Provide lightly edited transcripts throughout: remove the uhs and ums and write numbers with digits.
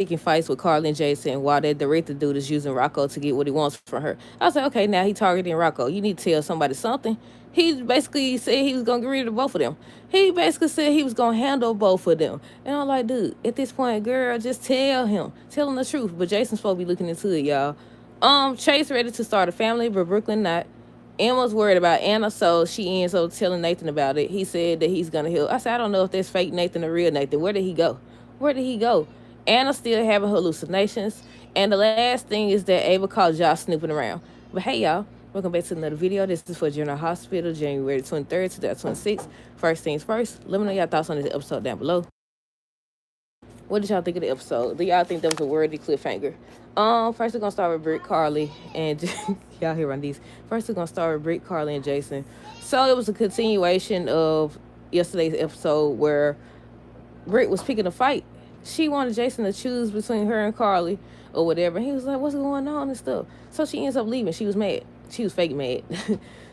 picking fights with Carly and Jason while that director dude is using Rocco to get what he wants from her. I was like, okay, now he targeting Rocco. You need to tell somebody something. He basically said he was gonna get rid of both of them. He basically said he was gonna handle both of them. And I'm like, dude, at this point, girl, just tell him the truth. But Jason's supposed to be looking into it, y'all. Chase ready to start a family, but Brooklyn not. Emma's worried about Anna, so she ends up telling Nathan about it. He said that he's gonna help. I said, I don't know if that's fake Nathan or real Nathan. Where did he go? Where did he go? Anna's still having hallucinations. And the last thing is that Ava called Josh snooping around. But hey, y'all, welcome back to another video. This is for General Hospital, January 23rd, 2026. First things first, let me know your thoughts on this episode down below. What did y'all think of the episode? Do y'all think that was a worthy cliffhanger? First we're gonna start with Britt, Carly, and y'all hear on these. First we're gonna start with Britt, Carly, and Jason. So it was a continuation of yesterday's episode where Britt was picking a fight. She wanted Jason to choose between her and Carly or whatever. He was like, what's going on and stuff. So she ends up leaving. She was mad. She was fake mad.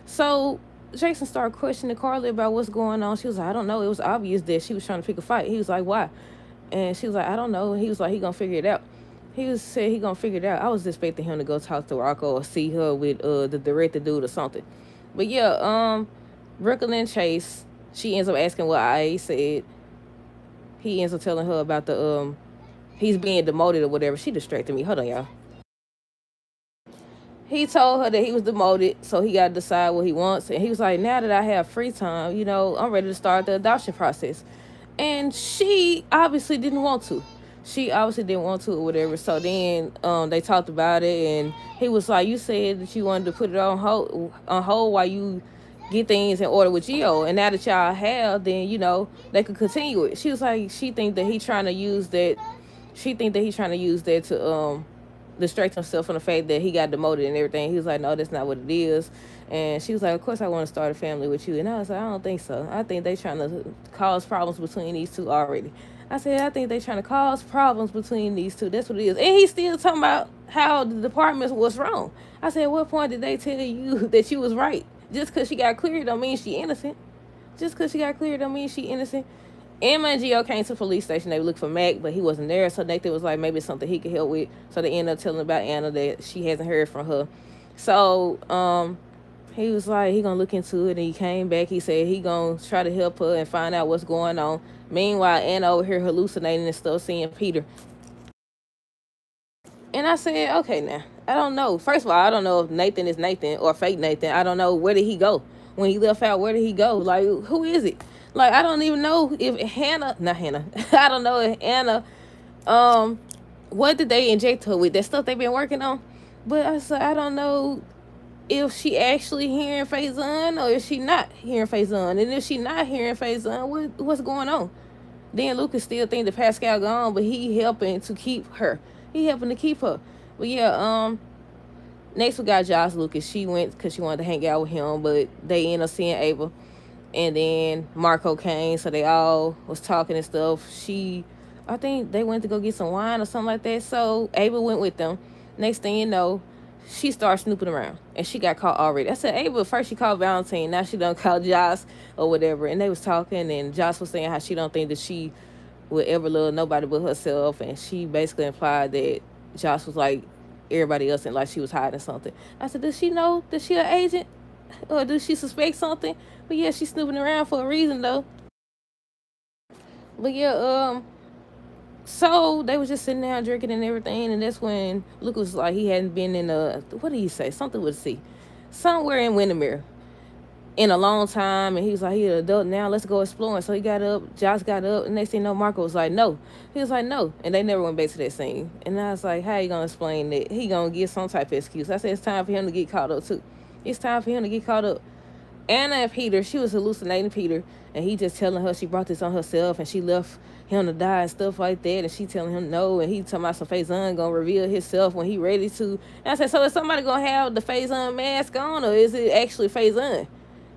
So Jason started questioning Carly about what's going on. She was like, I don't know. It was obvious that she was trying to pick a fight. He was like, why? And she was like, I don't know. He was like, he gonna figure it out. Said he gonna figure it out. I was expecting him to go talk to Rocco or see her with the director dude or something. But yeah, Brooklyn and Chase, she ends up asking what IA said. He ends up telling her about the he's being demoted or whatever. She distracted me. Hold on, y'all. He told her that he was demoted, so he got to decide what he wants. And he was like, now that I have free time, you know, I'm ready to start the adoption process. And she obviously didn't want to. She obviously didn't want to or whatever. So then they talked about it, and he was like, you said that you wanted to put it on hold while you get things in order with Geo. And now that y'all have, then, you know, they could continue it. She was like, she think that he's trying to use that. She think that he's trying to use that to distract himself from the fact that he got demoted and everything. He was like, no, that's not what it is. And she was like, of course I want to start a family with you. And I was like, I don't think so. I think they trying to cause problems between these two already. I said, I think they trying to cause problems between these two. That's what it is. And he's still talking about how the department was wrong. I said, at what point did they tell you that you was right? Just because she got cleared don't mean she innocent. Just because she got cleared don't mean she innocent. Emma and Gio came to the police station. They looked for Mac, but he wasn't there. So Nathan was like, maybe it's something he could help with. So they ended up telling about Anna that she hasn't heard from her. So he was like, he gonna look into it. And he came back. He said he gonna try to help her and find out what's going on. Meanwhile, Anna over here hallucinating and stuff, seeing Peter. And I said, okay, now, I don't know. First of all, I don't know if Nathan is Nathan or fake Nathan. I don't know, where did he go? When he left out, where did he go? Like, who is it? Like, I don't even know if not Hannah. I don't know if Anna, what did they inject her with? That stuff they've been working on? But I said, I don't know if she actually hearing Faison or if she not hearing Faison. And if she not hearing Faison, what's going on? Then Lucas still think that Pascal gone, but he helping to keep her. He helping to keep her. But yeah, next we got Josh Lucas. She went because she wanted to hang out with him, but they end up seeing Ava. And then Marco came, so they all was talking and stuff. I think they went to go get some wine or something like that. So Ava went with them. Next thing you know, she started snooping around, and she got caught already. I said, Ava, first she called Valentine, now she done called Josh or whatever. And they was talking, and Josh was saying how she don't think that she would ever love nobody but herself. And she basically implied that Josh was like everybody else and like she was hiding something. I said, does she know that she an agent? Or does she suspect something? But yeah, she's snooping around for a reason though. But yeah, so they was just sitting there drinking and everything, and that's when Luke was like, he hadn't been in what did he say? Something with a C. Somewhere in Windermere in a long time, and he was like, he's an adult now, let's go exploring. So he got up, Josh got up, and next thing you know, Marco was like, no. He was like, no. And they never went back to that scene. And I was like, how you gonna explain that? He gonna give some type of excuse. I said, it's time for him to get caught up too. It's time for him to get caught up. Anna and Peter, she was hallucinating Peter, and he just telling her she brought this on herself, and she left him to die and stuff like that, and she telling him no, and he talking about some Faison gonna reveal himself when he ready to. And I said, so is somebody gonna have the Faison mask on, or is it actually Faison?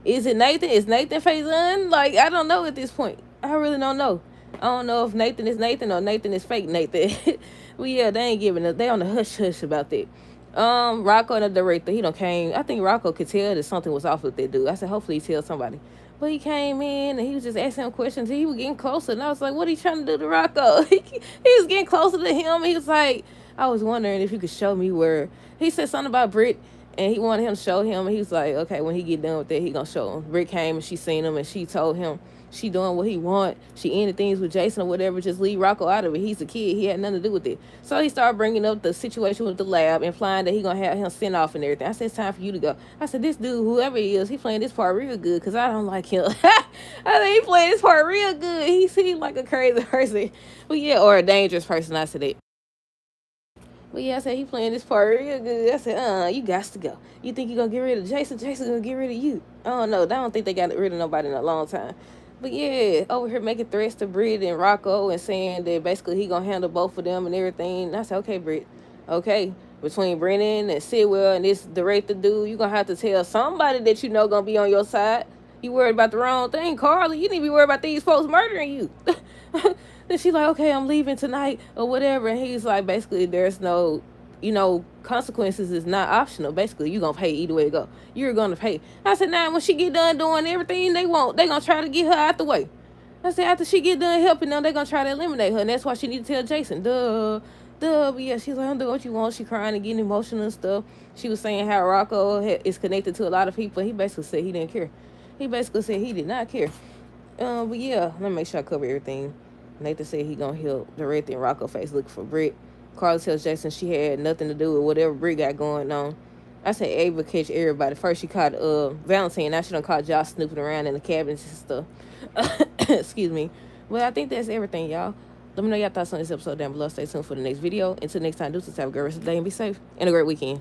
Is it Nathan? Is Nathan Faison? Like, I don't know at this point. I really don't know. I don't know if Nathan is Nathan or Nathan is fake Nathan. Well, yeah, they ain't giving us. They on the hush hush about that. Rocco and the director, he done came. I think Rocco could tell that something was off with that dude. I said, hopefully he tells somebody. But he came in and he was just asking him questions. He was getting closer, and I was like, "What are you trying to do to Rocco?" He was getting closer to him. He was like, "I was wondering if you could show me where." He said something about Britt, and he wanted him to show him. And he was like, "Okay, when he get done with that, he gonna show him." Britt came and she seen him, and she told him she doing what he want. She ended things with Jason or whatever. Just leave Rocco out of it. He's a kid. He had nothing to do with it. So he started bringing up the situation with the lab, implying that he gonna have him sent off and everything. I said, "It's time for you to go." I said, "This dude, whoever he is, he playing this part real good because I don't like him." I said, "He playing this part real good. He seemed like a crazy person, but yeah, or a dangerous person." I said it. But yeah, I said he playing this part real good. I said, you got to go. You think you gonna get rid of Jason? Jason gonna get rid of you. I don't know. I don't think they got rid of nobody in a long time. But yeah, over here making threats to Britt and Rocco and saying that basically he gonna handle both of them and everything. And I said, okay, Britt, okay. Between Brennan and Sidwell and this director dude, you gonna have to tell somebody that you know gonna be on your side. You worried about the wrong thing, Carly. You need to be worried about these folks murdering you. Then she's like, okay, I'm leaving tonight or whatever. And he's like, basically, there's no, consequences is not optional. Basically, you're going to pay either way to go. You're going to pay. I said, now, when she get done doing everything they want, they going to try to get her out the way. I said, after she get done helping them, they're going to try to eliminate her. And that's why she need to tell Jason, duh. But yeah, she's like, I'm doing what you want. She crying and getting emotional and stuff. She was saying how Rocco is connected to a lot of people. He basically said he didn't care. He basically said he did not care. But yeah, let me make sure I cover everything. Nathan said he gonna help directing Rocco face looking for Britt. Carla tells Jason she had nothing to do with whatever Britt got going on. I said Ava catch everybody. First she caught Valentine. Now she done caught Josh snooping around in the cabinets and stuff. Excuse me. Well, I think that's everything, y'all. Let me know your thoughts on this episode down below. Stay tuned for the next video. Until next time, do have a great rest of the day and be safe. And a great weekend.